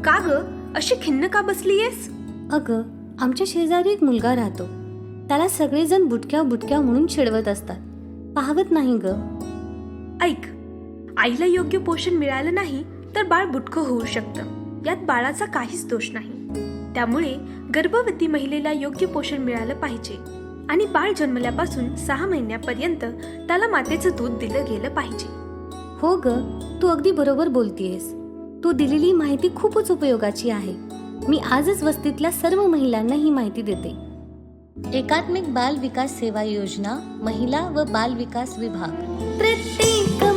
का ग अशी खिन्न का बसलीयेस? अगं, आमच्या शेजारी एक मुलगा राहतो. त्याला सगळेजण बुटक्या बुटक्या म्हणून चिडवत असतात. पाहवत नाही ग. ऐक, आईला योग्य पोषण मिळालं नाही तर बाळ बुटकं होऊ शकतं. यात बाळाचा काहीच दोष नाही. त्यामुळे गर्भवती महिलेला योग्य पोषण मिळालं पाहिजे आणि बाळ जन्मल्यापासून 6 महिन्यापर्यंत त्याला मातेचं दूध दिलं गेलं पाहिजे. हो ग, तू अगदी बरोबर बोलतीयस. तू दिलेली माहिती खूपच उपयोगाची आहे. मी आजच वस्तीतल्या सर्व महिलांना ही माहिती देते. एकात्मिक बाल विकास सेवा योजना, महिला व बाल विकास विभाग. प्रत्येक